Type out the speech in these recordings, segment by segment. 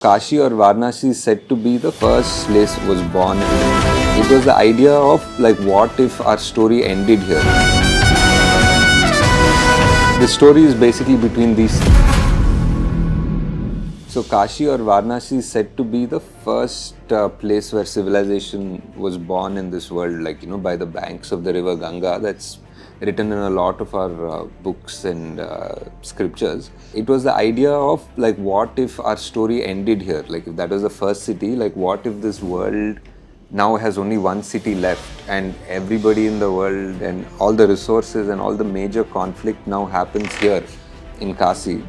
Kashi or Varanasi is said to be the first place was born. It was the idea of like, what if our story ended here? The story is basically between these. So Kashi or Varanasi is said to be the first place where civilization was born in this world, like, by the banks of the river Ganga. That's written in a lot of our books and scriptures. It was the idea of like, what if our story ended here? Like, if that was the first city, like, what if this world now has only one city left and everybody in the world and all the resources and all the major conflict now happens here in Kasi.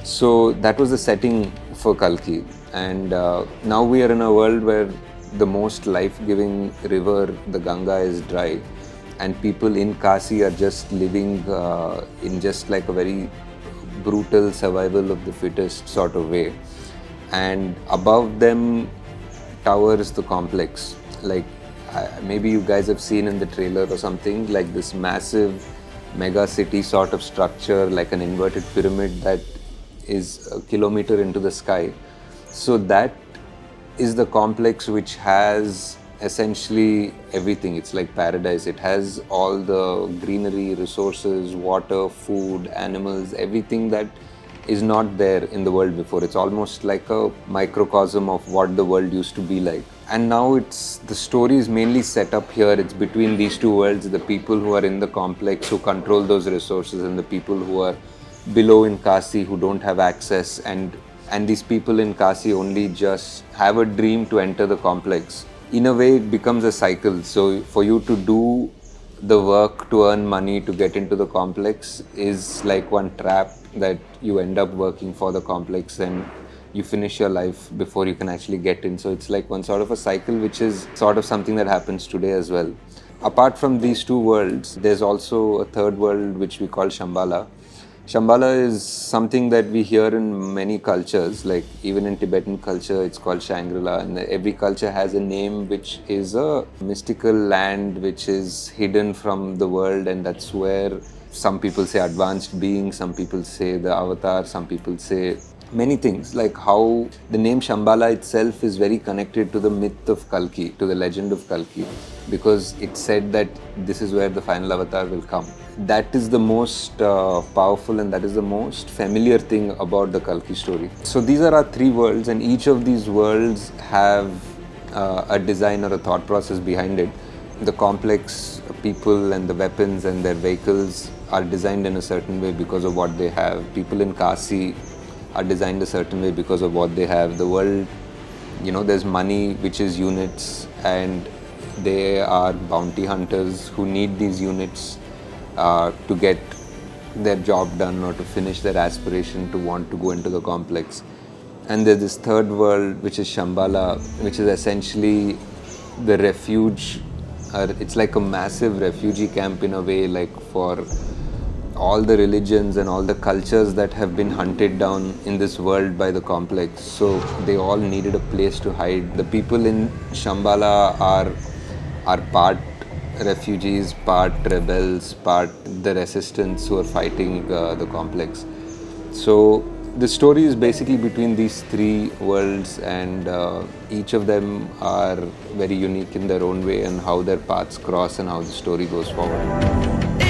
So that was the setting for Kalki, and now we are in a world where the most life-giving river, the Ganga, is dry, and people in Kasi are just living in just like a very brutal survival of the fittest sort of way. And above them towers the complex. Like maybe you guys have seen in the trailer or something, like this massive mega city sort of structure, like an inverted pyramid that is a kilometer into the sky. So that is the complex which has essentially everything. It's like paradise. It has all the greenery, resources, water, food, animals, everything that is not there in the world before. It's almost like a microcosm of what the world used to be like. And now the story is mainly set up here. It's between these two worlds, the people who are in the complex who control those resources and the people who are below in Kasi who don't have access, and these people in Kasi only just have a dream to enter the complex. In a way, it becomes a cycle. So for you to do the work to earn money to get into the complex is like one trap that you end up working for the complex and you finish your life before you can actually get in. So it's like one sort of a cycle, which is sort of something that happens today as well. Apart from these two worlds, there's also a third world which we call Shambhala. Shambhala is something that we hear in many cultures, like even in Tibetan culture, it's called Shangri-La, and every culture has a name which is a mystical land which is hidden from the world, and that's where some people say advanced being, some people say the avatar, some people say many things, like how the name Shambhala itself is very connected to the myth of Kalki, to the legend of Kalki, because it's said that this is where the final avatar will come. That is the most powerful and that is the most familiar thing about the Kalki story. So these are our three worlds, and each of these worlds have a design or a thought process behind it. The complex people and the weapons and their vehicles are designed in a certain way because of what they have. People in Kasi are designed a certain way because of what they have. The world, there's money which is units, and they are bounty hunters who need these units to get their job done or to finish their aspiration to want to go into the complex. And there's this third world which is Shambhala, which is essentially the refuge. It's like a massive refugee camp in a way, like for all the religions and all the cultures that have been hunted down in this world by the complex. So they all needed a place to hide. The people in Shambhala are part refugees, part rebels, part the resistance who are fighting the complex. So the story is basically between these three worlds, and each of them are very unique in their own way, and how their paths cross and how the story goes forward.